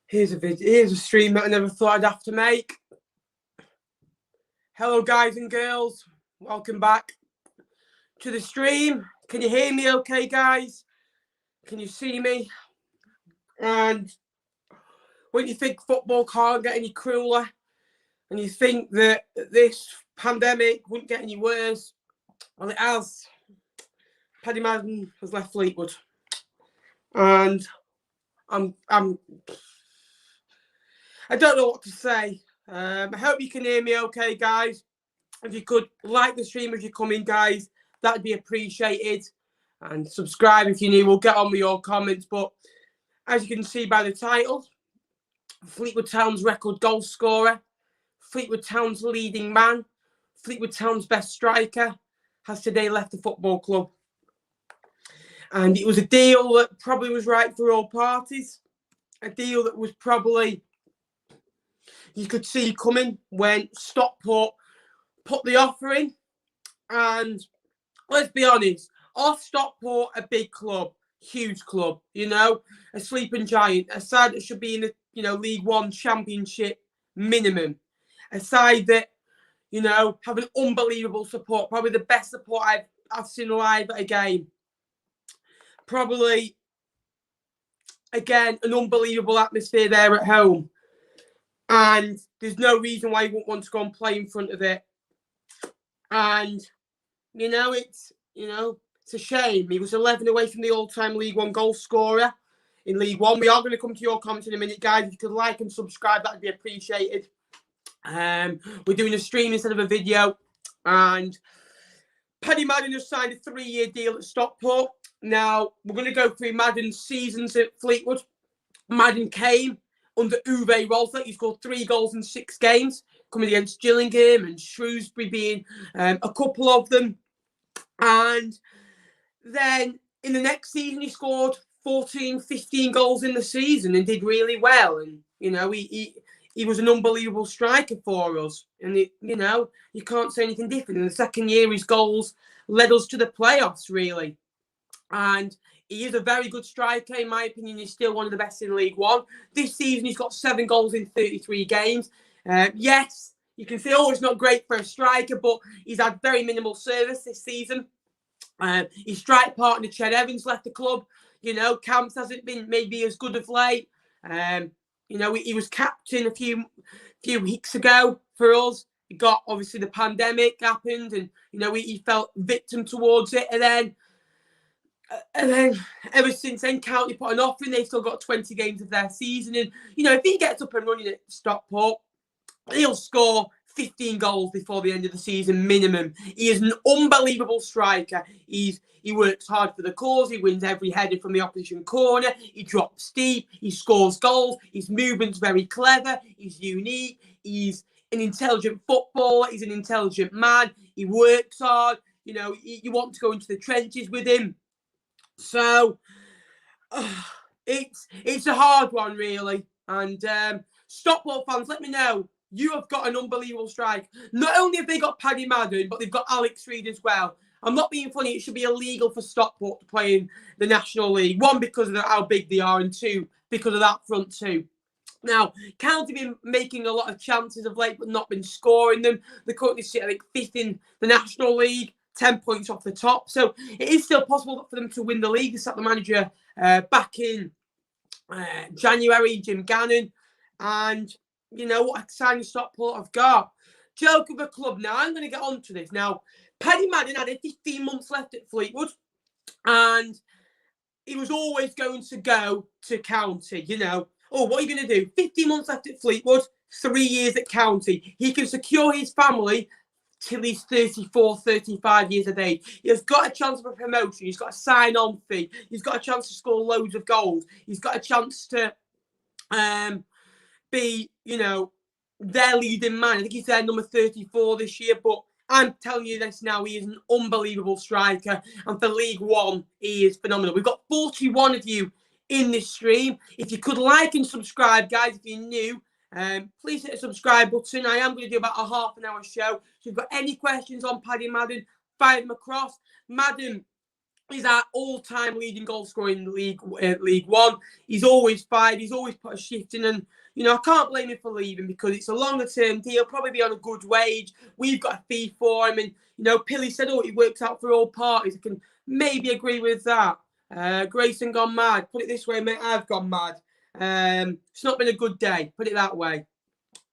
Here's a video. Here's a stream that I never thought I'd have to make. Hello, guys and girls. Welcome back to the stream. Can you hear me okay, guys? Can you see me? And when you think football can't get any crueler, and you think that this pandemic wouldn't get any worse, well, it has. Paddy Madden has left Fleetwood. And I don't know what to say. I hope you can hear me okay, guys. If you could like the stream as you come in, guys, that'd be appreciated. And subscribe if you're new. We'll get on with your comments. But as you can see by the title, Fleetwood Town's record goal scorer, Fleetwood Town's leading man, Fleetwood Town's best striker, has today left the football club. And it was a deal that probably was right for all parties. A deal that was probably, you could see coming when Stockport put the offer in. And let's be honest, off Stockport, a big club, huge club, a sleeping giant, a side that should be in the, League One Championship minimum. A side that, have an unbelievable support, probably the best support I've seen live at a game. Probably, again, an unbelievable atmosphere there at home. And there's no reason why you wouldn't want to go and play in front of it. And, it's a shame. He was 11 away from the all-time League One goal scorer in League One. We are going to come to your comments in a minute, guys. If you could like and subscribe, that would be appreciated. We're doing a stream instead of a video. And Paddy Madden has signed a 3-year deal at Stockport. Now, we're going to go through Madden's seasons at Fleetwood. Madden came under Uwe Rolfet. He scored 3 goals in 6 games, coming against Gillingham and Shrewsbury being a couple of them. And then in the next season, he scored 14, 15 goals in the season and did really well. And, he was an unbelievable striker for us. And, you can't say anything different. In the second year, his goals led us to the playoffs, really. And he is a very good striker. In my opinion, he's still one of the best in League One. This season, he's got 7 goals in 33 games. Yes, you can say, it's not great for a striker, but he's had very minimal service this season. His strike partner, Ched Evans, left the club. Camps hasn't been maybe as good of late. He was captain a few weeks ago for us. He got, obviously, the pandemic happened and, he felt victim towards it. And then ever since then, County put an offer in. They've still got 20 games of their season. And, if he gets up and running at Stockport, he'll score 15 goals before the end of the season minimum. He is an unbelievable striker. He works hard for the cause. He wins every header from the opposition corner. He drops deep. He scores goals. His movement's very clever. He's unique. He's an intelligent footballer. He's an intelligent man. He works hard. You want to go into the trenches with him. So it's a hard one, really. And Stockport fans, let me know. You have got an unbelievable strike. Not only have they got Paddy Madden, but they've got Alex Reid as well. I'm not being funny. It should be illegal for Stockport to play in the National League. 1, because of how big they are, and 2, because of that front 2. Now, County have been making a lot of chances of late, but not been scoring them. They currently sit, I think, 5th in the National League. 10 points off the top. So it is still possible for them to win the league. They sat the manager back in January, Jim Gannon. And what exciting Stockport have got. Joke of a club. Now, I'm going to get on to this. Now, Paddy Madden had 15 months left at Fleetwood. And he was always going to go to County, what are you going to do? 15 months left at Fleetwood, 3 years at County. He can secure his family till he's 34, 35 years of age. He has got a chance for promotion. He's got a sign-on fee. He's got a chance to score loads of goals. He's got a chance to be, their leading man. I think he's their number 34 this year, but I'm telling you this now, he is an unbelievable striker. And for League One, he is phenomenal. We've got 41 of you in this stream. If you could like and subscribe, guys, if you're new, please hit the subscribe button. I am going to do about a half-an-hour show. So if you've got any questions on Paddy Madden, fire them across. Madden He's our all-time leading goal scorer in League One. He's always fired. He's always put a shift in, and I can't blame him for leaving because it's a longer-term deal. Probably be on a good wage. We've got a fee for him, and Pilly said, "Oh, it works out for all parties." I can maybe agree with that. Grayson gone mad. Put it this way, mate. I've gone mad. It's not been a good day. Put it that way.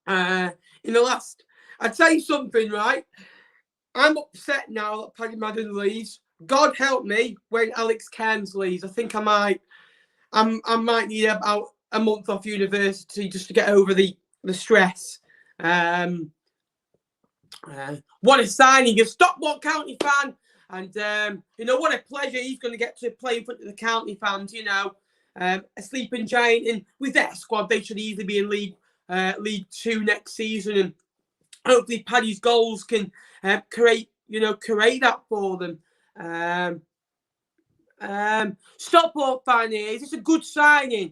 In the last, I'd tell you something, right? I'm upset now that Paddy Madden leaves. God help me when Alex Cairns leaves. I think I might need about a month off university just to get over the stress. What a signing! A Stockport County fan, and what a pleasure he's going to get to play in front of the county fans. A sleeping giant, and with their squad, they should easily be in League Two next season, and hopefully Paddy's goals can create that for them. Stockport fan here. Is this a good signing?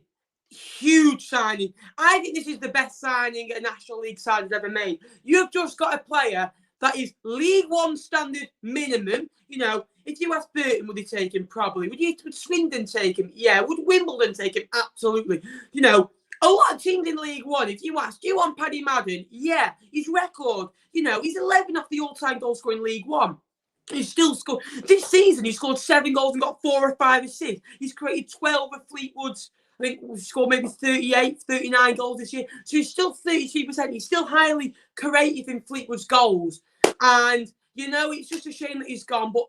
Huge signing. I think this is the best signing a National League side has ever made. You've just got a player that is League One standard minimum. If you asked Burton, would he take him? Probably. Would Swindon take him? Yeah. Would Wimbledon take him? Absolutely. A lot of teams in League One, if you ask, do you want Paddy Madden? Yeah. His record, he's 11 off the all-time goal scorer in League One. He's still scored. This season, he scored 7 goals and got 4 or 5 assists. He's created 12 of Fleetwood's. I think he scored maybe 38, 39 goals this year. So he's still 33%. He's still highly creative in Fleetwood's goals. And, it's just a shame that he's gone. But,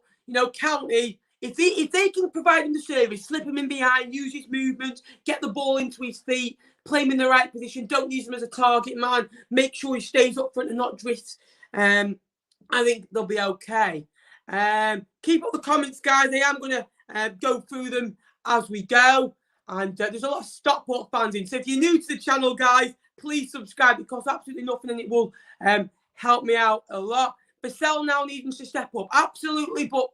County, if they can provide him the service, slip him in behind, use his movement, get the ball into his feet, play him in the right position, don't use him as a target man, make sure he stays up front and not drifts, I think they'll be okay. Keep up the comments, guys. I am going to go through them as we go. And there's a lot of Stockport fans in. So if you're new to the channel, guys, please subscribe. It costs absolutely nothing and it will help me out a lot. Purcell now needing to step up. Absolutely. But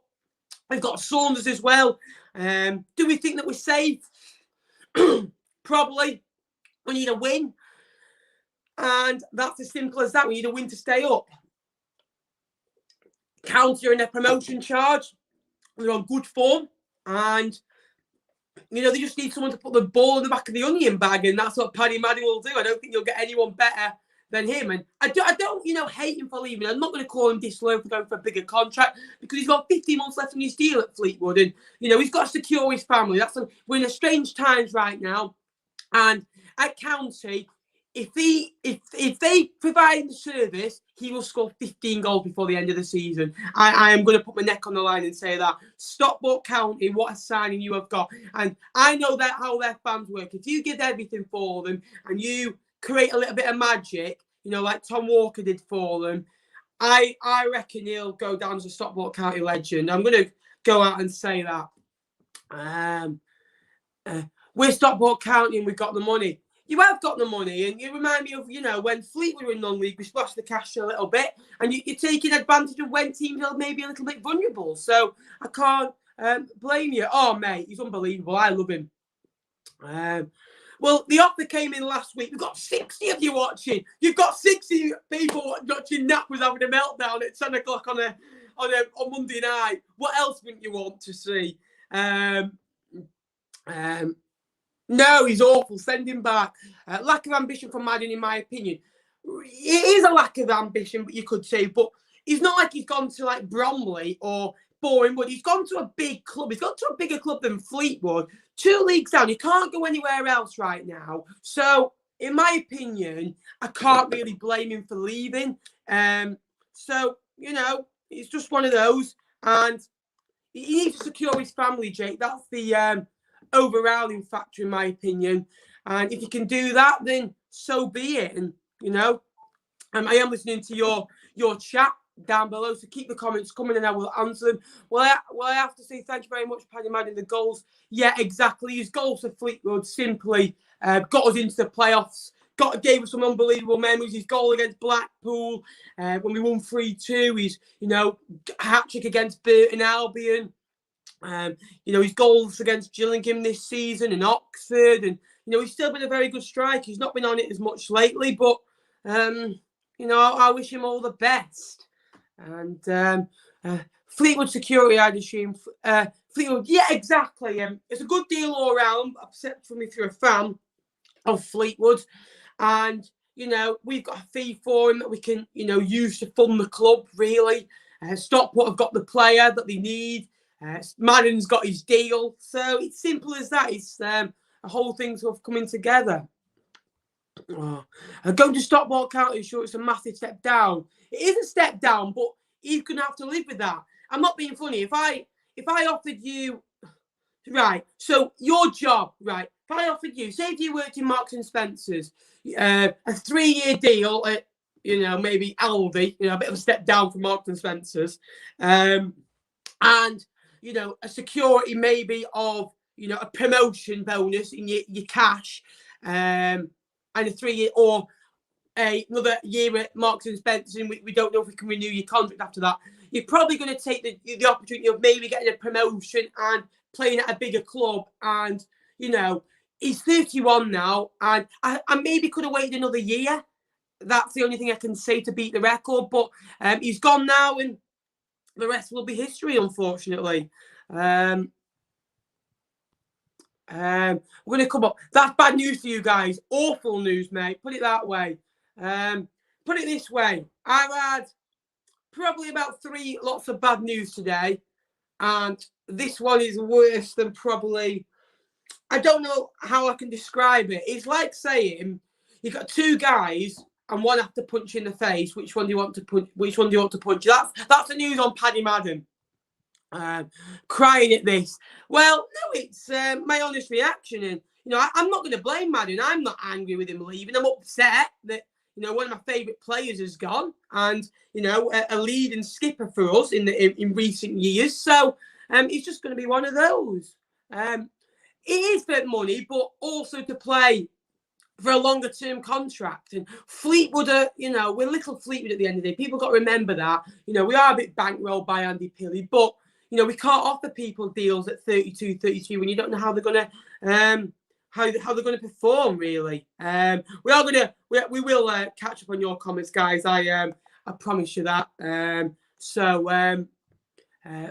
we've got Saunders as well. Do we think that we're safe? Probably. We need a win. And that's as simple as that. We need a win to stay up. County are in a promotion charge. They're on good form. And, they just need someone to put the ball in the back of the onion bag. And that's what Paddy Madden will do. I don't think you'll get anyone better than him. And I don't hate him for leaving. I'm not going to call him disloyal for going for a bigger contract because he's got 15 months left on his deal at Fleetwood. And, he's got to secure his family. We're in a strange times right now. And at County, if they provide the service, he will score 15 goals before the end of the season. I am going to put my neck on the line and say that. Stockport County, what a signing you have got. And I know that how their fans work. If you give everything for them and you create a little bit of magic, like Tom Walker did for them, I reckon he'll go down as a Stockport County legend. I'm going to go out and say that. We're Stockport County and we've got the money. You have got the money, and you remind me of, when Fleetwood were in non-league, we splashed the cash a little bit, and you're taking advantage of when teams are maybe a little bit vulnerable. So I can't blame you. Oh, mate, he's unbelievable. I love him. Well, the offer came in last week. We've got 60 of you watching. You've got 60 people watching Nap was having a meltdown at 10 o'clock on Monday night. What else wouldn't you want to see? No, he's awful. Send him back. Lack of ambition from Madden, in my opinion. It is a lack of ambition, but you could say. But he's not like he's gone to like Bromley or Boringwood. He's gone to a big club. He's gone to a bigger club than Fleetwood. 2 leagues down. You can't go anywhere else right now. So, in my opinion, I can't really blame him for leaving. So, it's just one of those. And he needs to secure his family, Jake. That's the overriding factor, in my opinion. And if you can do that, then so be it. And I am listening to your chat down below, so keep the comments coming and I will answer them. Well, I have to say thank you very much, Paddy Madden. The goals, yeah, exactly. His goals for Fleetwood simply got us into the playoffs. Gave us some unbelievable memories. His goal against Blackpool when we won 3-2. His hat-trick against Burton Albion. His goals against Gillingham this season and Oxford, and he's still been a very good striker. He's not been on it as much lately, but I wish him all the best. And Fleetwood security, I'd assume. Fleetwood, yeah, exactly. It's a good deal all around, except for me if you're a fan of Fleetwood. And, you know, we've got a fee for him that we can, you know, use to fund the club, really. Stockport have got the player that they need. Madden's got his deal. So it's simple as that. It's a whole thing sort of coming together. Going to Stockport County, sure, it's a massive step down. It is a step down, but he's going to have to live with that. I'm not being funny. If I offered you, right, so your job, right, if I offered you, say if you worked in Marks and Spencer's, a 3-year deal at, you know, maybe Aldi, you know, a bit of a step down from Marks and Spencer's, and, you know, a security maybe of, you know, a promotion bonus in your cash, and a 3-year or another year at Marks and Spencer, and we don't know if we can renew your contract after that. You're probably going to take the opportunity of maybe getting a promotion and playing at a bigger club. And, you know, he's 31 now, and I maybe could have waited another year. That's the only thing I can say to beat the record. But he's gone now, and the rest will be history, unfortunately. We're going to come up. That's bad news for you guys. Awful news, mate. Put it that way. Put it this way. I've had probably about 3 lots of bad news today. And this one is worse than probably... I don't know how I can describe it. It's like saying you've got 2 guys and one have to punch you in the face. Which one do you want to punch? Which one do you want to punch? That's the news on Paddy Madden. Crying at this. Well, no, it's my honest reaction, and you know, I'm not going to blame Madden. I'm not angry with him leaving. I'm upset that, you know, one of my favourite players has gone, and you know, a leading skipper for us in recent years. So it's just going to be one of those. It is for money, but also to play for a longer term contract. And Fleetwood are, you know, we're little Fleetwood at the end of the day. People got to remember that. You know, we are a bit bankrolled by Andy Pilley, but you know, we can't offer people deals at 32, 33 when you don't know how they're going to how they're going to perform, really. We will catch up on your comments, guys. I promise you that.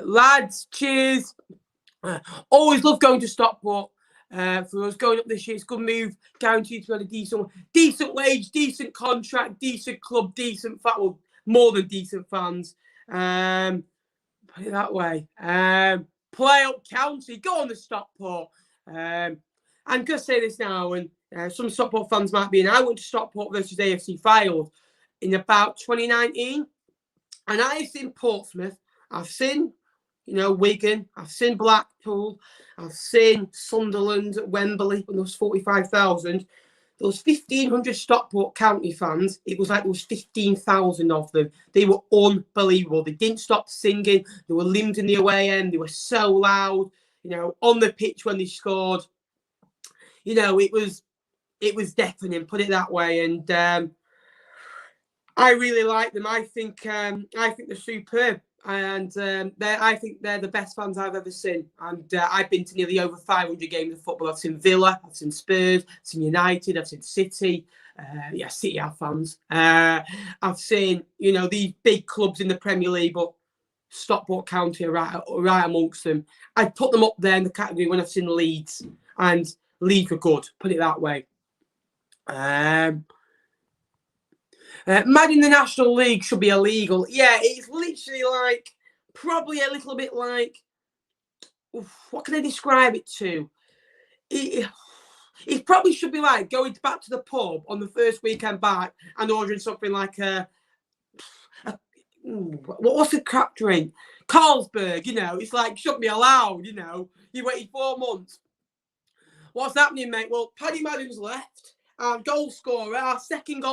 Lads, cheers. Always love going to Stockport. For us going up this year, it's a good move. Guaranteed to have a decent wage, decent contract, decent club, decent well, more than decent fans. Put it that way. Play up county, go on the Stockport. I'm going to say this now, and some Stockport fans might be, and I went to Stockport versus AFC Fylde in about 2019, and I've seen Portsmouth, I've seen, you know, Wigan, I've seen Blackpool, I've seen Sunderland at Wembley when there was 45,000. There was 1,500 Stockport County fans. It was like there was 15,000 of them. They were unbelievable. They didn't stop singing. They were limbed in the away end. They were so loud, you know, on the pitch when they scored. You know, it was deafening, put it that way. And I really like them. I think they're superb. And I think they're the best fans I've ever seen. And I've been to nearly over 500 games of football. I've seen Villa, I've seen Spurs, I've seen United, I've seen City. City have fans. I've seen, you know, these big clubs in the Premier League, but Stockport County are right amongst them. I'd put them up there in the category when I've seen Leeds, and Leeds were good, put it that way. Mad in the National League should be illegal. Yeah, it's literally like, probably a little bit like, what can I describe it to? It probably should be like going back to the pub on the first weekend back and ordering something like what's the crap drink? Carlsberg, you know. It's like, shouldn't be allowed, you know. You waited 4 months. What's happening, mate? Well, Paddy Madden's left. Our goal scorer, our second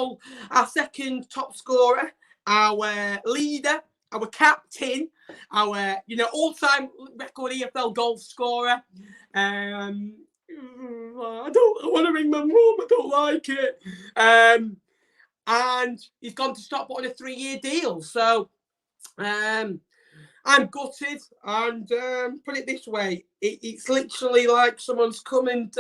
top scorer, our leader, our captain, our, you know, all-time record EFL goal scorer. I want to ring my mum. I don't like it. And he's gone to Stockport on a 3-year deal. So I'm gutted. And put it this way, it's literally like someone's come and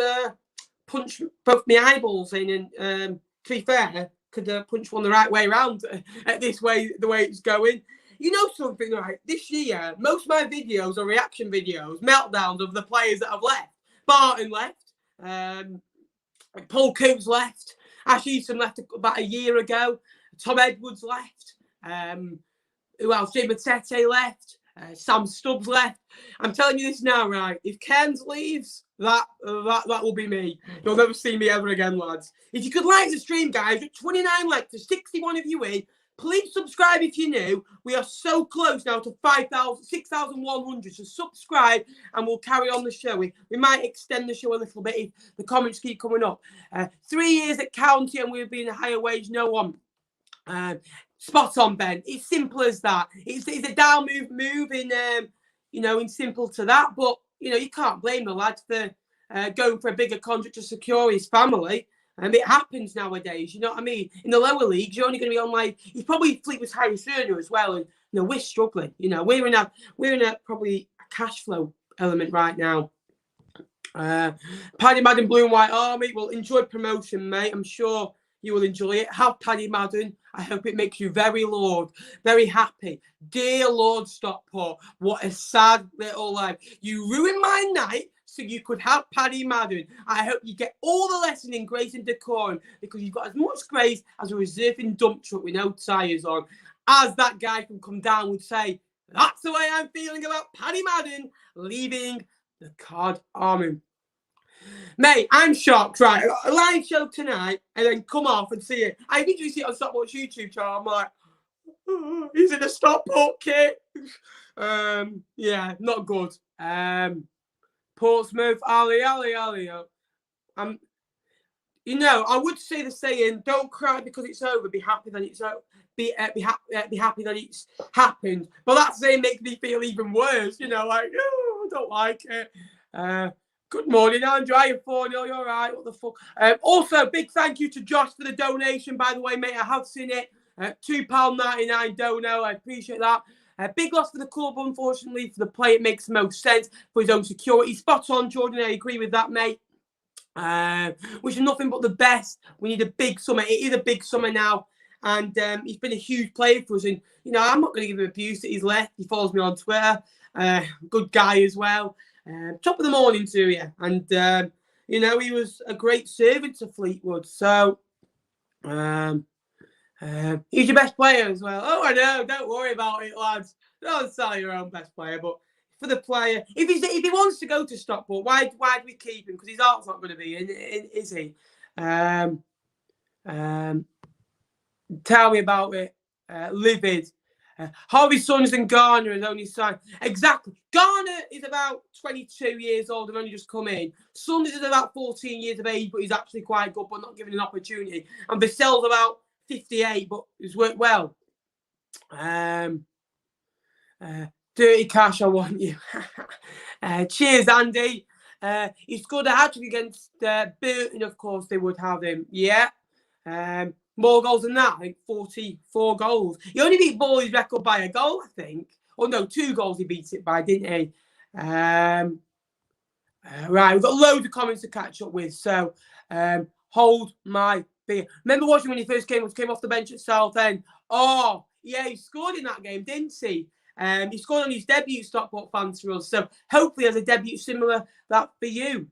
punch both my eyeballs in, and to be fair, could punch one the right way around at the way it's going. You know something, right? This year, most of my videos are reaction videos, meltdowns of the players that have left. Barton left. Paul Coombs left. Ash Eaton left about a year ago. Tom Edwards left. Who else? Jay Matete left. Sam Stubbs left. I'm telling you this now, right? If Cairns leaves, that will be me. You'll never see me ever again, lads. If you could like the stream, guys, at 29 likes to 61 of you in, please subscribe if you're new. We are so close now to 6,100. So subscribe and we'll carry on the show. We might extend the show a little bit if the comments keep coming up. 3 years at county and we've been a higher wage. No one. Spot on, Ben. It's simple as that. It's a down move in, in simple to that. But, you can't blame the lad for going for a bigger contract to secure his family. And it happens nowadays, you know what I mean? In the lower leagues, you're only going to be on he's probably Fleetwood's highest earner as well. And, we're struggling. We're in a probably a cash flow element right now. Paddy Madden, Blue and White Army. Well, enjoy promotion, mate. I'm sure you will enjoy it. Have Paddy Madden. I hope it makes you very happy. Dear Lord Stockport, what a sad little life. You ruined my night so you could have Paddy Madden. I hope you get all the lesson in grace and decorum because you've got as much grace as a reserving dump truck with no tyres on. As that guy from Come Down would say, that's the way I'm feeling about Paddy Madden leaving the card army. Mate, I'm shocked, right? A live show tonight and then come off and see it. I literally see it on Stockport's YouTube channel. I'm like, he's in a Stockport kit. Yeah, not good. Portsmouth, Ali. I would say the saying, don't cry because it's over, be happy that it's over. Be happy that it's happened. But that saying makes me feel even worse, I don't like it. Good morning, Andrew. You're 4-0. You're all right. What the fuck? Also, big thank you to Josh for the donation, by the way, mate. I have seen it. £2.99 dono. I appreciate that. Big loss for the club, unfortunately. For the player, it makes the most sense for his own security. Spot on, Jordan. I agree with that, mate. Which is nothing but the best. We need a big summer. It is a big summer now. And he's been a huge player for us. And, I'm not going to give him abuse that he's left. He follows me on Twitter. Good guy as well. Top of the morning to you. And, he was a great servant to Fleetwood. So, he's your best player as well. Oh, I know. Don't worry about it, lads. Don't sell your own best player. But for the player, if he wants to go to Stockport, why do we keep him? Because his heart's not going to be in, is he? Tell me about it. Livid. Harvey Sons and Garner has only signed. Exactly. Garner is about 22 years old and only just come in. Sons is about 14 years of age, but he's actually quite good, but not given an opportunity. And Vassell's about 58, but he's worked well. Dirty Cash, I want you. Cheers, Andy. He scored a hat-trick against Burton, of course, they would have him. Yeah. More goals than that, I think 44 goals. He only beat Borley's record by a goal, I think. Oh, no, 2 goals he beat it by, didn't he? Right, we've got loads of comments to catch up with. So, hold my beer. Remember watching when he first came off the bench at Southend? Oh, yeah, he scored in that game, didn't he? He scored on his debut, Stockport fans for us. So, hopefully, as a debut similar that for you.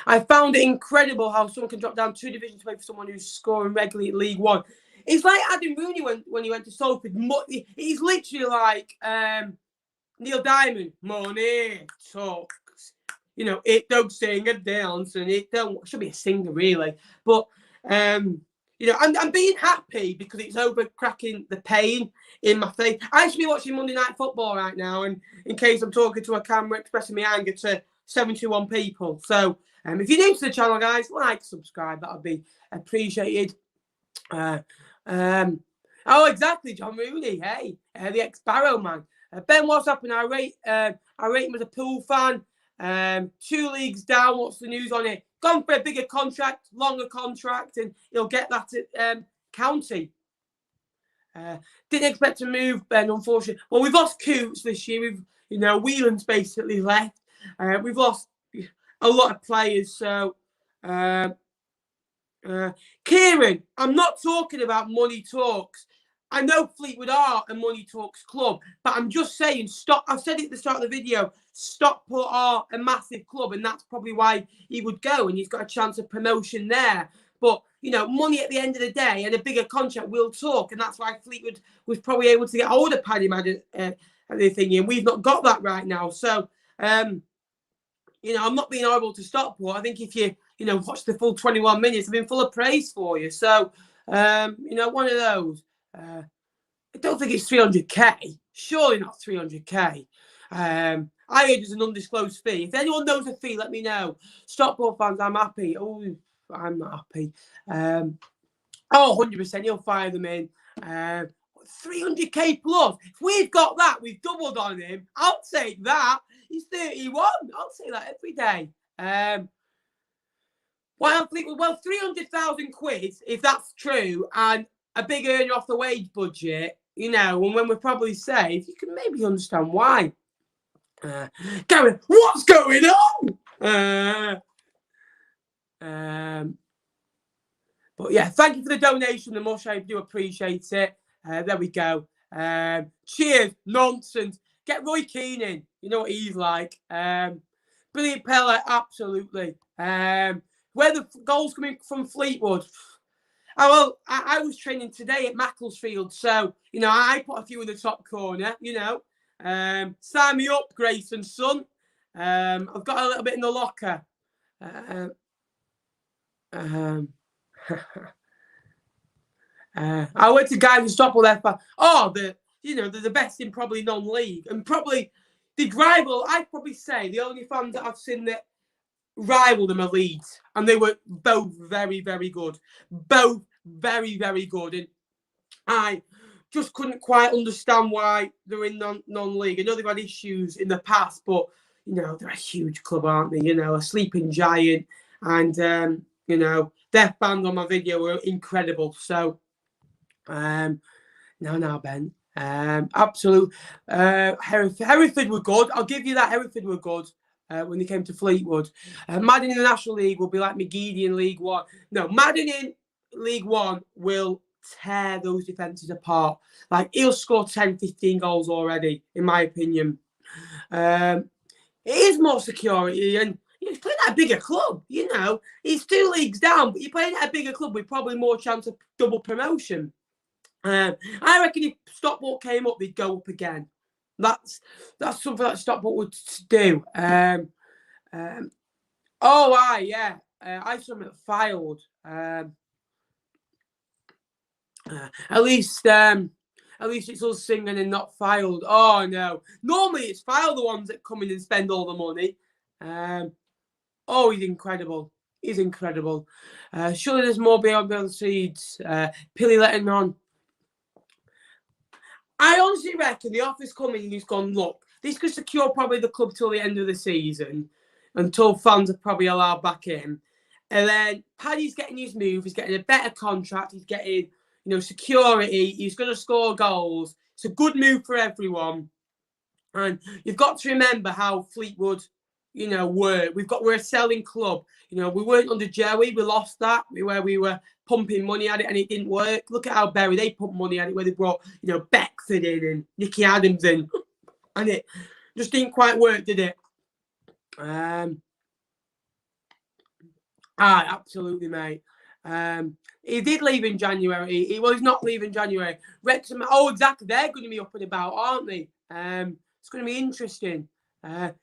I found it incredible how someone can drop down 2 divisions to play for someone who's scoring regularly in League One. It's like Adam Rooney when he went to Salford. He's literally like Neil Diamond. Money talks. It don't sing and dance, and it should be a singer really. But I'm being happy because it's over cracking the pain in my face. I should be watching Monday Night Football right now, and in case I'm talking to a camera expressing my anger to 71 people. So if you're new to the channel, guys, like, subscribe. That would be appreciated. Oh, exactly, John Rooney. Hey, the ex-Barrow man. Ben, what's happened? I rate him as a Pool fan. 2 leagues down. What's the news on it? Gone for a bigger contract, longer contract, and he'll get that at County. Didn't expect to move, Ben, unfortunately. Well, we've lost Coots this year. Whelan's basically left. We've lost a lot of players. So, Kieran, I'm not talking about money talks. I know Fleetwood are a money talks club, but I'm just saying, stop. I've said it at the start of the video. Stockport are a massive club, and that's probably why he would go, and he's got a chance of promotion there. But, you know, money at the end of the day and a bigger contract will talk, and that's why Fleetwood was probably able to get hold of Paddy Madden and the thingy, and we've not got that right now. So, you know, I'm not being horrible to Stockport. I think if you watch the full 21 minutes, I've been full of praise for you. So, you know, one of those. I don't think it's 300k. Surely not 300k. I heard there's an undisclosed fee. If anyone knows a fee, let me know. Stockport fans, I'm happy. Oh, I'm not happy. 100%. He'll fire them in. 300k plus. If we've got that, we've doubled on him. I'll take that. He's 31. I'll say that every day. Well, 300,000 quid, if that's true, and a big earner off the wage budget, you know, and when we're probably safe, you can maybe understand why. Gary, what's going on? But yeah, thank you for the donation, the mush. I do appreciate it. There we go. Cheers, nonsense. Get Roy Keane in. You know what he's like. Brilliant Pele, absolutely. Where the goals coming from Fleetwood? I was training today at Macclesfield, so, you know, I put a few in the top corner, you know. Sign me up, Grayson, son. I've got a little bit in the locker. I went to guys in Stockport there. They're the best in probably non-league. And probably the rival, I'd probably say, the only fans that I've seen that rival them are Leeds, and they were both very, very good. Both very, very good. And I just couldn't quite understand why they're in non-league. I know they've had issues in the past, but, you know, they're a huge club, aren't they? You know, a sleeping giant. And, you know, their fans on my video were incredible. So, no, Ben. Absolute. Hereford were good. I'll give you that. Hereford were good. When they came to Fleetwood. Madden in the National League will be like McGeady in League One. No, Madden in League One will tear those defences apart. Like, he'll score 10, 15 goals already, in my opinion. It is more security, and he's playing at a bigger club, you know. He's 2 leagues down, but you're playing at a bigger club with probably more chance of double promotion. I reckon if Stockport came up, they'd go up again. That's something that Stockport would do. I saw him at Filed. At least it's us singing and not Filed. Oh no! Normally it's Filed the ones that come in and spend all the money. He's incredible. He's incredible. Surely there's more beyond the seeds. Pilly letting on. I honestly reckon the offer's coming and he's gone, look, this could secure probably the club till the end of the season, until fans are probably allowed back in. And then Paddy's getting his move, he's getting a better contract, he's getting, you know, security, he's going to score goals. It's a good move for everyone. And you've got to remember how Fleetwood, you know, we're a selling club. You know, we weren't under Joey, we lost that, we were pumping money at it and it didn't work. Look at how Bury, they pumped money at it, where they brought, you know, Beckford in and Nicky Adams in, and it just didn't quite work, did it? Absolutely, mate. He did leave in January. He's not leaving January. Wrexham, exactly, they're going to be up and about, aren't they? It's going to be interesting.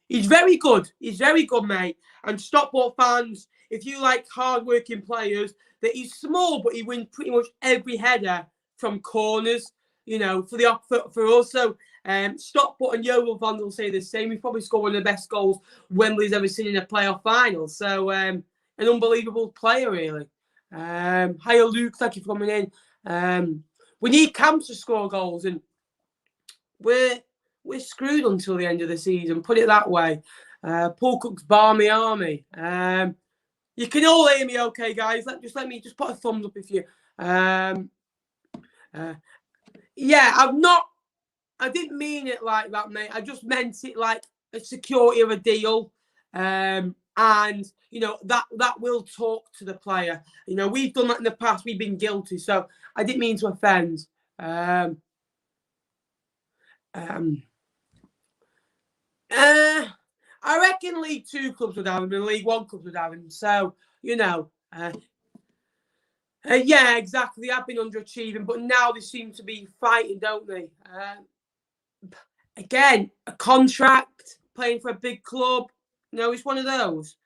He's very good. He's very good, mate. And Stockport fans, if you like hard-working players, that he's small, but he wins pretty much every header from corners, you know, for us. So Stockport and Yeovil fans will say the same. He's probably scored one of the best goals Wembley's ever seen in a playoff final. So an unbelievable player, really. Hi, Luke. Thank you for coming in. We need Camps to score goals, and we're screwed until the end of the season. Put it that way. Paul Cook's Barmy Army. You can all hear me, okay, guys? Let me put a thumbs up if you. I didn't mean it like that, mate. I just meant it like a security of a deal. And, you know, that will talk to the player. You know, we've done that in the past. We've been guilty. So I didn't mean to offend. I reckon League Two clubs would have him and League One clubs would have him. So, yeah, exactly. They have been underachieving, but now they seem to be fighting, don't they? Again, a contract, playing for a big club. It's one of those.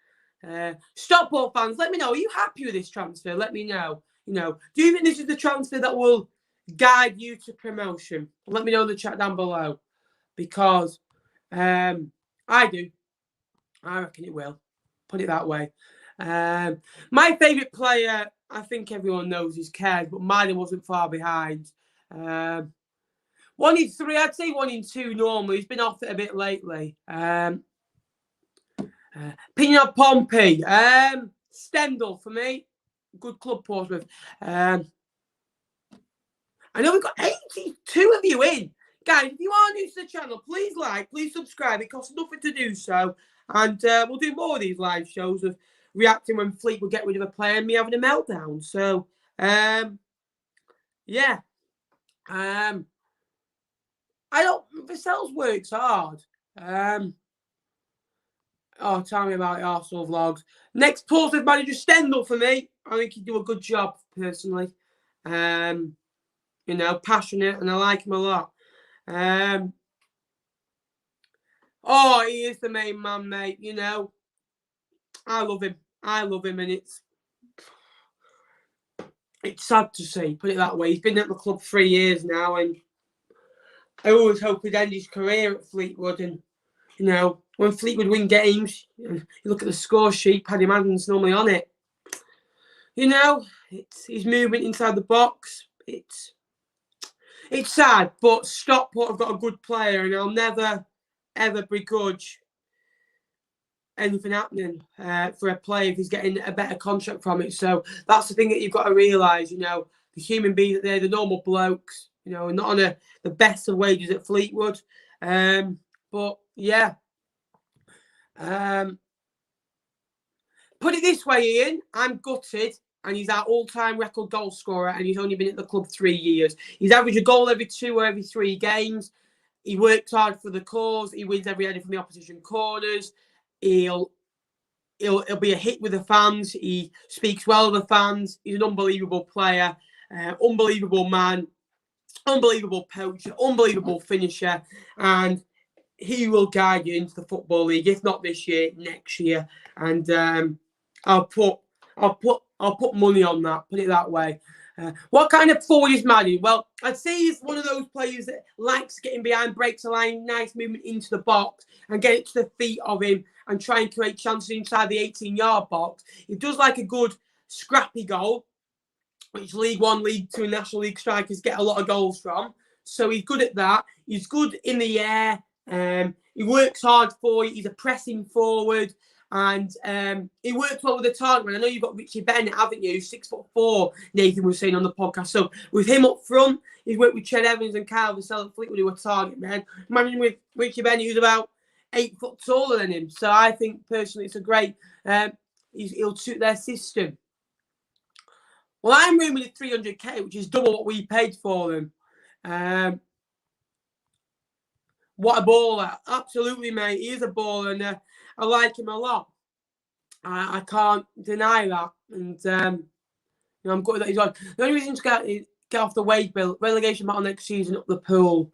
Stockport fans, let me know. Are you happy with this transfer? Let me know. Do you think this is the transfer that will guide you to promotion? Let me know in the chat down below. Because I do. I reckon it will. Put it that way. My favourite player, I think everyone knows, is Cairns, but mine wasn't far behind. 1 in 3, I'd say 1 in 2 normally. He's been off it a bit lately. Pino Pompey. Stendhal for me. Good club, Portsmouth. I know we've got 82 of you in. Guys, if you are new to the channel, please like, please subscribe. It costs nothing to do so. And we'll do more of these live shows of reacting when Fleetwood get rid of a player and me having a meltdown. So, yeah. Vassell's works hard. Tell me about the Arsenal vlogs. Next Portsmouth manager, Stendhal for me. I think he'd do a good job, personally. Passionate, and I like him a lot. He is the main man, mate. I love him. And it's sad to see, put it that way. He's been at the club 3 years now, and I always hope he'd end his career at Fleetwood. And, when Fleetwood win games, you look at the score sheet, Paddy Madden's normally on it. It's his movement inside the box. It's sad, but Stockport have got a good player, and I'll never, ever begrudge anything happening for a player if he's getting a better contract from it. So that's the thing that you've got to realise, the human beings that they're the normal blokes, not on the best of wages at Fleetwood. But yeah. Put it this way, Ian, I'm gutted, and he's our all-time record goal scorer, and he's only been at the club 3 years. He's averaged a goal every 2 or every 3 games. He works hard for the cause. He wins every header from the opposition corners. He'll be a hit with the fans. He speaks well of the fans. He's an unbelievable player, unbelievable man, unbelievable poacher, unbelievable finisher, and he will guide you into the Football League, if not this year, next year. And I'll put money on that. Put it that way. What kind of forward is Madden? Well, I'd say he's one of those players that likes getting behind, breaks a line, nice movement into the box, and get it to the feet of him and try and create chances inside the 18-yard box. He does like a good scrappy goal, which League One, League Two, and National League strikers get a lot of goals from. So he's good at that. He's good in the air. He works hard for you. He's a pressing forward. And he works well with the target man. I know you've got Richie Bennett, haven't you? 6'4", Nathan was saying on the podcast. So with him up front, he's worked with Ched Evans and Kyle Vassell at Fleetwood, who were target men. Imagine with Richie Bennett, who's about 8 foot taller than him. So I think personally it's a great. He'll suit their system. Well, I'm rooming at 300k, which is double what we paid for them. What a baller. Absolutely, mate. He is a baller, and I like him a lot. I can't deny that. And I'm good that he's on. The only reason to get off the wage bill, relegation battle next season up the pool.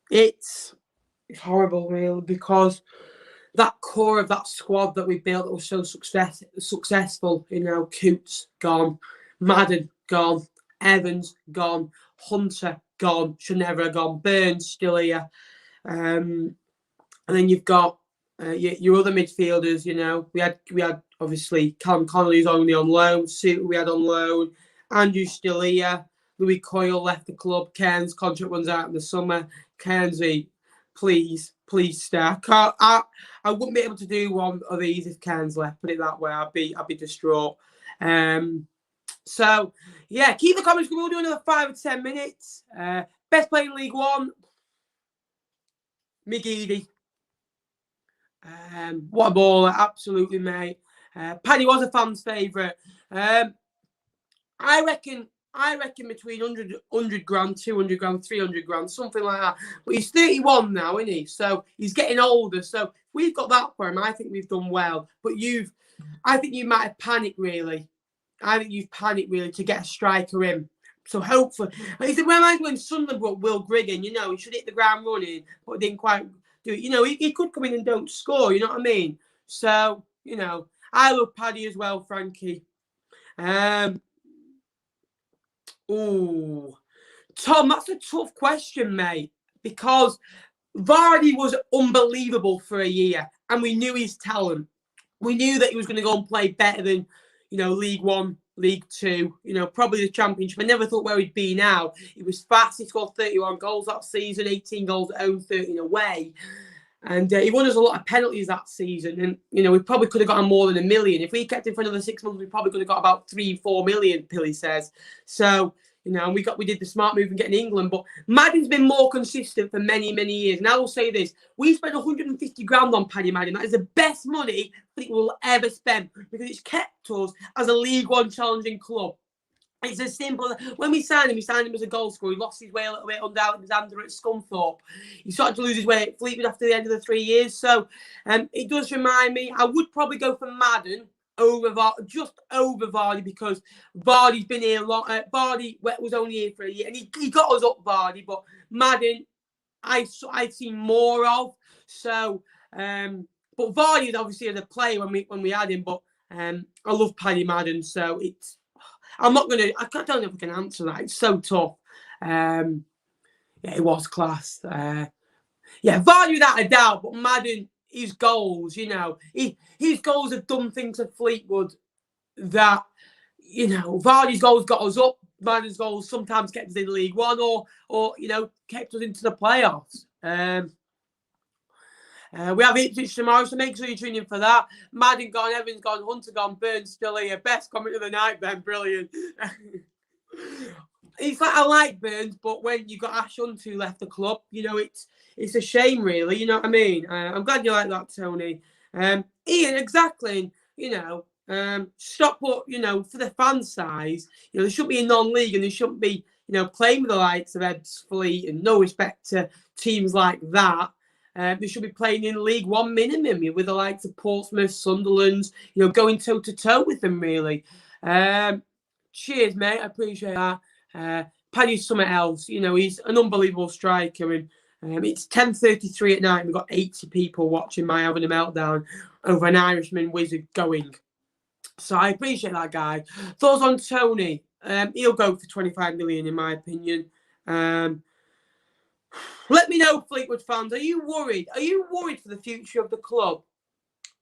It's horrible, really, because that core of that squad that we built that was so successful, Coots gone, Madden gone, Evans gone, Hunter gone, should never have gone, Burns still here, and then you've got your other midfielders. We had obviously Callum Connolly's only on loan, Suter we had on loan, Andrew's still here, Louis Coyle left the club, Cairns' contract runs out in the summer. Cairnsy, please stay. I wouldn't be able to do one of these if Cairns left. Put it that way. I'd be distraught. So yeah, keep the comments. We'll do another 5 or 10 minutes. Best player in League One, McGeady. What a baller, absolutely, mate. Paddy was a fan's favourite. I reckon between 100 grand, 200 grand, 300 grand, something like that. But he's 31 now, isn't he? So he's getting older. So if we've got that for him, I think we've done well. But I think you might have panicked, really. I think you've panicked, really, to get a striker in. So hopefully, he said, when Sunderland brought Will Griggan, he should hit the ground running, but didn't quite do it. He could come in and don't score, you know what I mean? So, I love Paddy as well, Frankie. Tom, that's a tough question, mate, because Vardy was unbelievable for a year, and we knew his talent. We knew that he was going to go and play better than, League One, League Two, probably the Championship. I never thought where he'd be now. He was fast. He scored 31 goals that season, 18 goals at home, 13 away. And he won us a lot of penalties that season. And, we probably could have gotten more than $1 million. If we kept him for another 6 months, we probably could have got about 3-4 million, Pilly says. So, and we did the smart move in getting England. But Madden's been more consistent for many, many years. And I will say this. We spent 150 grand on Paddy Madden. That is the best money Fleetwood will ever spend, because it's kept us as a League One challenging club. It's as simple as, when we signed him as a goal scorer. He lost his way a little bit under Alexander at Scunthorpe. He started to lose his way at Fleetwood after the end of the 3 years. So it does remind me, I would probably go for Madden just over Vardy, because Vardy's been here long. Vardy was only here for a year, and he got us up, Vardy. But Madden, I'd seen more of. So, but Vardy is obviously as a player when we had him. But I love Paddy Madden, so it's. I don't know if I can answer that. It's so tough. It was class. Vardy without a doubt, but Madden, his goals, his goals have done things at Fleetwood that, Vardy's goals got us up. Madden's goals sometimes kept us in League One or kept us into the playoffs. We have Ipswich tomorrow, so make sure you tune in for that. Madden gone, Evans gone, Hunter gone, Burns still here. Best comment of the night, Ben. Brilliant. It's like, I like Burns, but when you got Ash Hunt who left the club, it's a shame, really. You know what I mean? I'm glad you like that, Tony. Ian, exactly. Stop what, for the fan size, there shouldn't be a non-league, and there shouldn't be, playing with the likes of Ebbs Fleet, and no respect to teams like that. They should be playing in League One minimum with the likes of Portsmouth, Sunderland, going toe-to-toe with them, really. Cheers, mate. I appreciate that. Paddy's something else. He's an unbelievable striker. And it's 10:33 at night. We've got 80 people watching my having a meltdown over an Irishman wizard going. So I appreciate that, guy. Thoughts on Tony? He'll go for 25 million, in my opinion. Let me know, Fleetwood fans. Are you worried? Are you worried for the future of the club?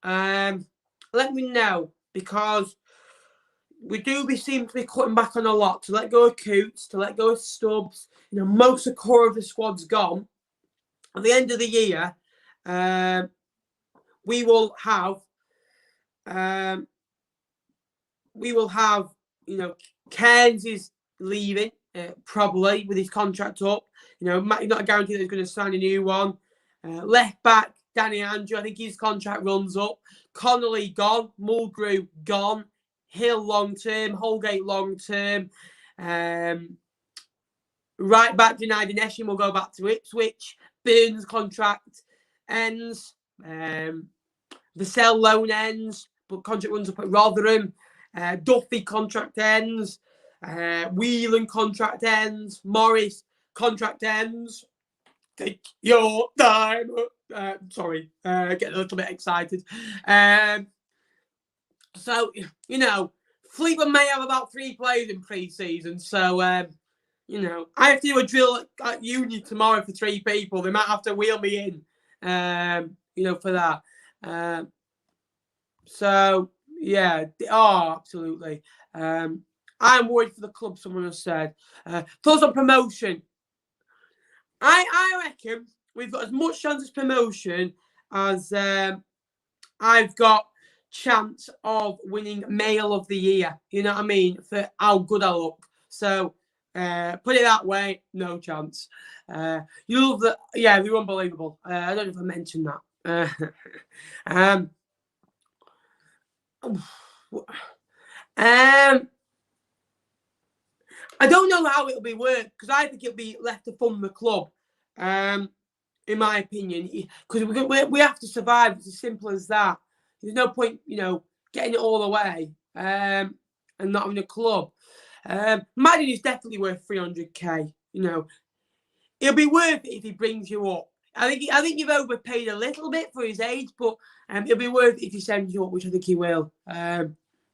Let me know, because we seem to be cutting back on a lot. To let go of Coots, to let go of Stubbs. Most of the core of the squad's gone. At the end of the year, we will have, Cairns is leaving, probably, with his contract up. Not a guarantee that he's going to sign a new one. Left back, Danny Andrew, I think his contract runs up. Connolly gone. Mulgrew gone. Hill long term. Holgate long term. Right back, Junaid Neshim will go back to Ipswich. Burns' contract ends. Vassell loan ends, but contract runs up at Rotherham. Duffy contract ends. Whelan contract ends. Morris contract ends. Take your time. Sorry, getting a little bit excited. So, Fleetwood may have about 3 players in pre-season. So, I have to do a drill at uni tomorrow for 3 people. They might have to wheel me in, for that. So, yeah. Oh, absolutely. I'm worried for the club, someone has said. Thoughts on promotion? I reckon we've got as much chance of promotion as I've got chance of winning Male of the Year. You know what I mean? For how good I look. So, put it that way, no chance. You love that. Yeah, they're unbelievable. I don't know if I mentioned that. I don't know how it'll be worked because I think it'll be left to fund the club. In my opinion, because we have to survive. It's as simple as that. There's no point, getting it all away and not having a club. Madden is definitely worth 300k. It'll be worth it if he brings you up. I think you've overpaid a little bit for his age, but it'll be worth it if he sends you up, which I think he will.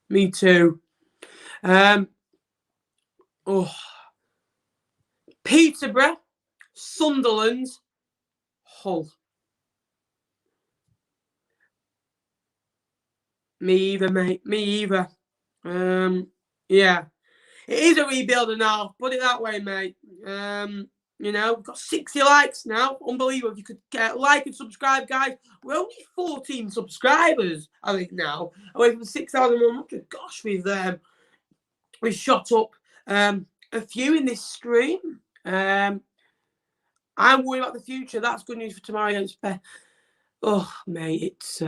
Me too. Peterborough, Sunderland, Hull. Me either, mate. Me either. Yeah. It is a rebuild and half. Put it that way, mate. We've got 60 likes now. Unbelievable. If you could like and subscribe, guys. We're only 14 subscribers, I think, now. Away from 6,100. Gosh, we've shot up a few in this stream. I'm worried about the future. That's good news for tomorrow against Beth. Oh, mate, it's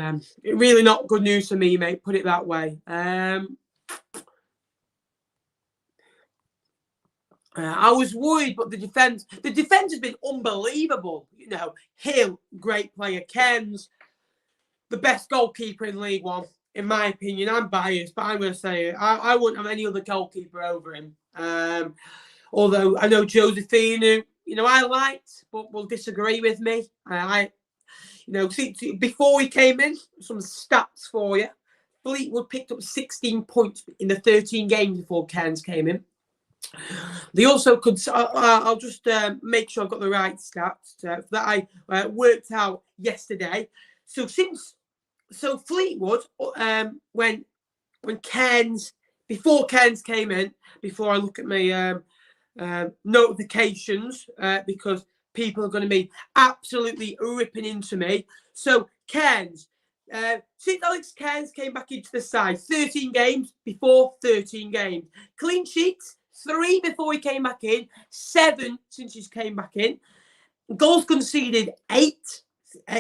really not good news for me, mate. Put it that way. I was worried, but the defense has been unbelievable. Hill, great player. Ken's the best goalkeeper in League One, in my opinion. I'm biased, but I'm going to say it. I wouldn't have any other goalkeeper over him. Although I know Josephine, who I liked, but will disagree with me. Before he came in, some stats for you. Fleetwood picked up 16 points in the 13 games before Cairns came in. They also could. I'll just make sure I've got the right stats that I worked out yesterday. So Fleetwood, when Cairns, before Cairns came in, before I look at my notifications, because people are going to be absolutely ripping into me. So Cairns, since Alex Cairns came back into the side, 13 games before 13 games. Clean sheets, 3 before he came back in, 7 since he's came back in. Goals conceded, 8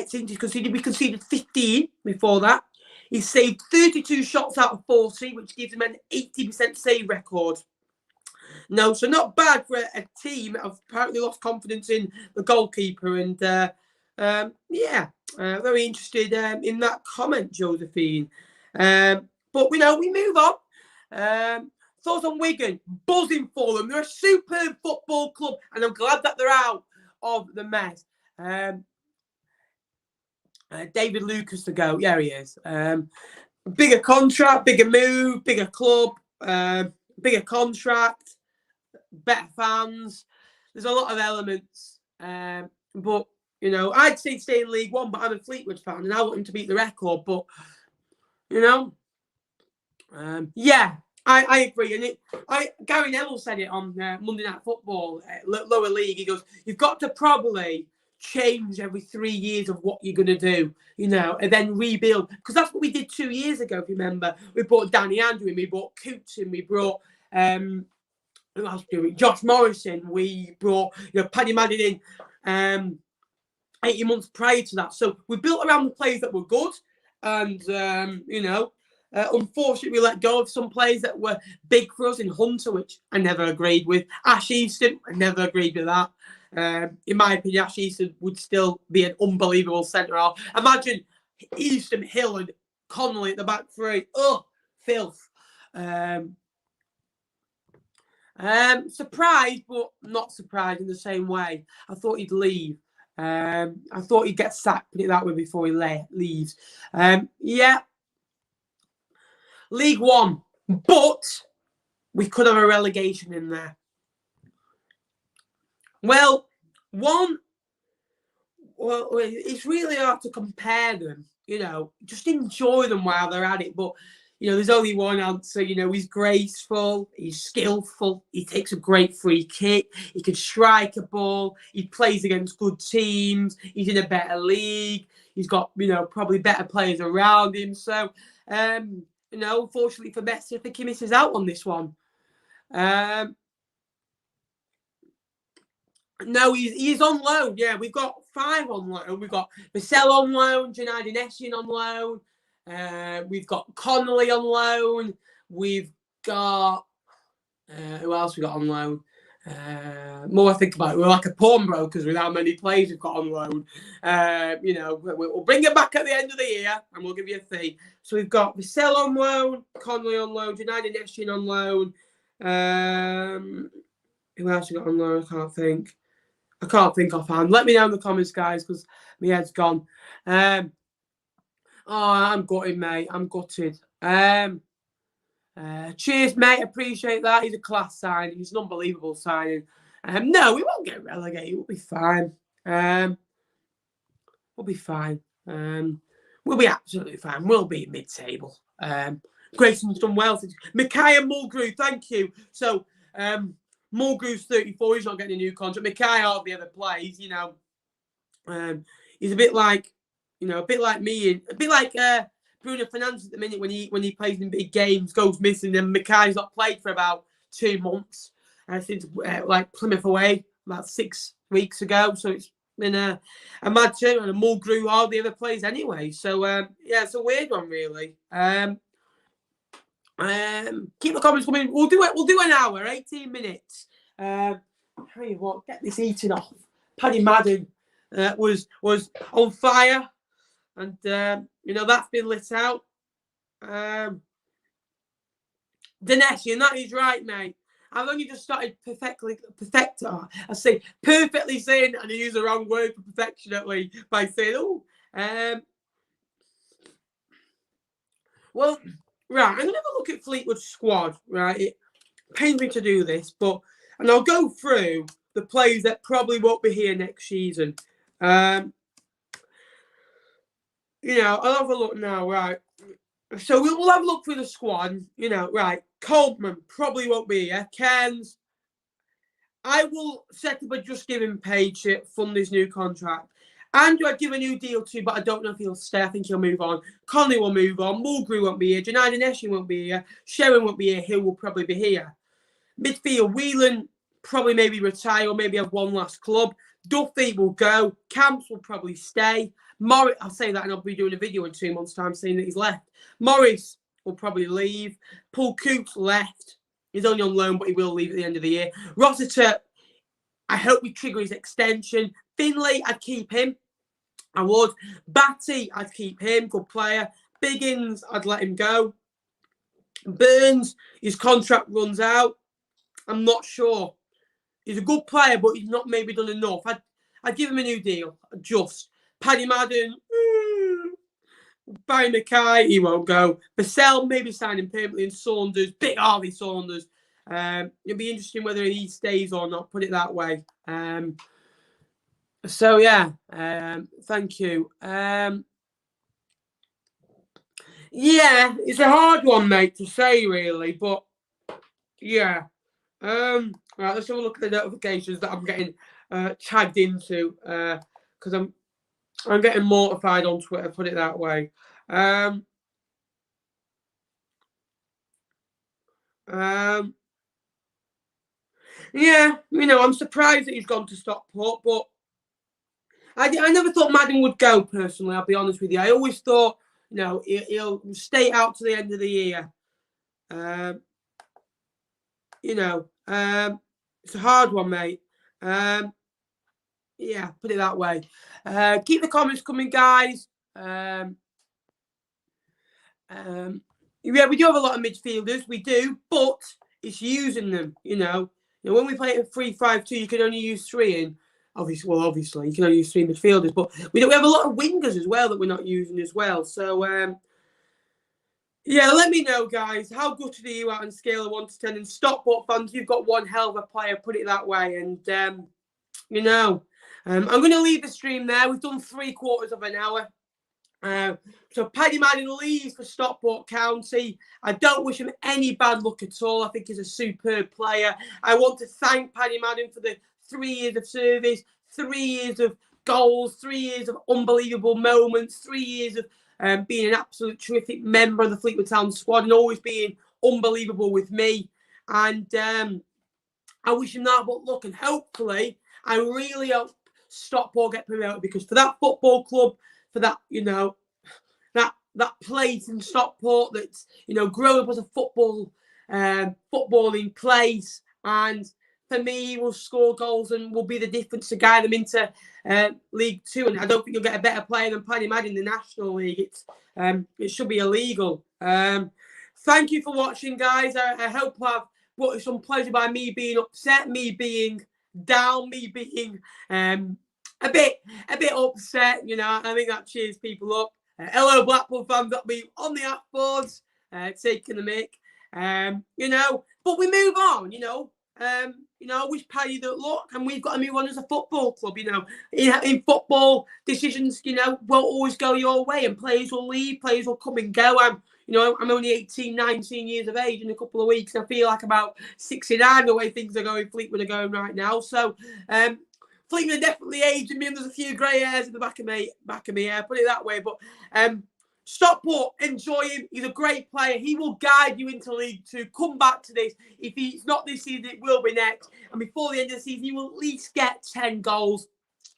since he's conceded. We conceded 15 before that. He saved 32 shots out of 40, which gives him an 80% save record. No, so not bad for a team that have apparently lost confidence in the goalkeeper. And very interested in that comment, Josephine. But we move on. Thoughts on Wigan? Buzzing for them. They're a superb football club, and I'm glad that they're out of the mess. David Lucas to go. Yeah, he is. Bigger contract, bigger move, bigger club, bigger contract, better fans. There's a lot of elements. But, I'd say stay in League One, but I'm a Fleetwood fan, and I want him to beat the record. But, I agree. And Gary Neville said it on Monday Night Football, lower league. He goes, you've got to probably change every 3 years of what you're going to do, and then rebuild. Because that's what we did 2 years ago, if you remember. We brought Danny Andrew in, we brought Coots in, we brought who else did we? Josh Morrison. We brought Paddy Madden in 18 months prior to that. So we built around the players that were good, and unfortunately, we let go of some players that were big for us in Hunter, which I never agreed with. Ash Easton, I never agreed with that. In my opinion, Ash Easton would still be an unbelievable centre-half. Imagine Easton, Hill, and Connolly at the back three. Oh, filth. Surprised, but not surprised in the same way. I thought he'd leave. I thought he'd get sacked, put it that way, before he leaves. League One, but we could have a relegation in there. Well, it's really hard to compare them, just enjoy them while they're at it. But, there's only one answer. He's graceful, he's skillful, he takes a great free kick, he can strike a ball, he plays against good teams, he's in a better league, he's got, probably better players around him. So, unfortunately for Messi, I think he misses out on this one. No, he's on loan. Yeah, we've got 5 on loan. We've got Vassell on loan, Janai Dinesian on loan, We've got Connolly on loan. We've got who else we got on loan? More I think about it, we're like a pawnbrokers with how many players we've got on loan. We'll bring it back at the end of the year and we'll give you a fee. So we've got Vassell on loan, Connolly on loan, United Nation on loan. Who else we got on loan? I can't think offhand. Let me know in the comments, guys, because my head's gone. I'm gutted, mate. I'm gutted. Cheers, mate. Appreciate that. He's a class signing. He's an unbelievable signing. No, we won't get relegated. We'll be fine. We'll be fine. We'll be absolutely fine. We'll be mid-table. Grayson's done well. Micaiah Mulgrew, thank you. So, Mulgrew's 34. He's not getting a new contract. Micaiah hardly ever plays. He's a bit like, a bit like me, a bit like Bruno Fernandes at the minute when he plays in big games, goes missing, and Micaiah's not played for about 2 months since Plymouth away about 6 weeks ago. So it's been a mad turn, and Mulgrew hardly ever plays anyway. So it's a weird one, really. Keep the comments coming. We'll do it. We'll do an hour, 18 minutes. Tell you what, get this eating off. Paddy Madden was on fire, and that's been lit out. Dinesh, and that is right, mate. I've only just started perfectly saying, and I use the wrong word for perfectionately by saying, well, right, I'm going to have a look at Fleetwood's squad, right? It pains me to do this, and I'll go through the players that probably won't be here next season. I'll have a look now, right? So we'll have a look through the squad, right? Coleman probably won't be here. Cairns, I will set up a Just Give Him page to fund his new contract. Andrew, I'd give a new deal to, but I don't know if he'll stay. I think he'll move on. Conley will move on. Mulgrew won't be here. United Nation won't be here. Sherwin won't be here. Hill will probably be here. Midfield, Whelan probably maybe retire or maybe have one last club. Duffy will go. Camps will probably stay. Morris, I'll say that and I'll be doing a video in 2 months' time saying that he's left. Morris will probably leave. Paul Coops left. He's only on loan, but he will leave at the end of the year. Rossiter, I hope we trigger his extension. Finlay, I'd keep him. I would. Batty, I'd keep him. Good player. Biggins, I'd let him go. Burns, his contract runs out. I'm not sure. He's a good player, but he's not maybe done enough. I'd give him a new deal. Just. Paddy Madden, Barry Mackay, he won't go. Vassell, maybe sign him permanently. And Saunders, big Harvey Saunders. It'll be interesting whether he stays or not, put it that way. Thank you. It's a hard one, mate, to say, really, but yeah. Right, let's have a look at the notifications that I'm getting tagged into, because I'm getting mortified on Twitter, put it that way. I'm surprised that he's gone to Stockport, but I never thought Madden would go, personally, I'll be honest with you. I always thought, he'll stay out to the end of the year. It's a hard one, mate. Put it that way. Keep the comments coming, guys. We do have a lot of midfielders. We do, but it's using them. When we play a 3-5-2, you can only use 3 in. Obviously, you can only use 3 midfielders, but we have a lot of wingers as well that we're not using as well. So, let me know, guys. How gutted are you out on a scale of 1 to 10? And Stockport fans, you've got one hell of a player, put it that way. And, I'm going to leave the stream there. We've done 3/4 of an hour. So Paddy Madden leaves for Stockport County. I don't wish him any bad luck at all. I think he's a superb player. I want to thank Paddy Madden for the 3 years of service, 3 years of goals, 3 years of unbelievable moments, 3 years of being an absolute terrific member of the Fleetwood Town squad and always being unbelievable with me. And I wish him that, but look, and hopefully, I really hope Stockport get promoted, because for that football club, for that, that place in Stockport that's, you know, grown up as a footballing place. And for me, he will score goals and will be the difference to guide them into League Two. And I don't think you'll get a better player than Paddy Madden in the National League. It should be illegal. Thank you for watching, guys. I hope I've brought you some pleasure by me being upset, me being down, me being a bit upset. You know, I think that cheers people up. Hello, Blackpool fans that be on the app boards, taking the mic. You know, but we move on. You know, I wish Paddy the luck, and we've got to move on as a football club. You know, in football, decisions, you know, won't always go your way, and players will leave, players will come and go. I'm only 18, 19 years of age in a couple of weeks. I feel like about 69 the way things are going. Fleetwood are going right now. So, Fleetwood are definitely aging me, and there's a few grey hairs in the back of me hair, put it that way. But Stockport, enjoy him. He's a great player. He will guide you into League Two. Come back to this. If he's not this season, it will be next. And before the end of the season, he will at least get 10 goals.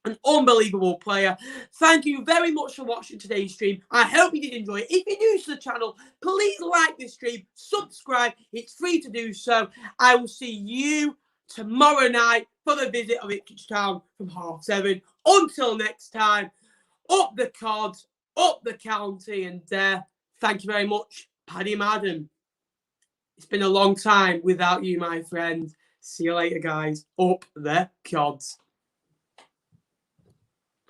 An unbelievable player. Thank you very much for watching today's stream. I hope you did enjoy it. If you're new to the channel, please like this stream, subscribe. It's free to do so. I will see you tomorrow night for the visit of Ipswich Town from 7:30. Until next time, up the cards, up the county, and thank you very much, Paddy Madden. It's been a long time without you, my friend. See you later, guys. Up the cards.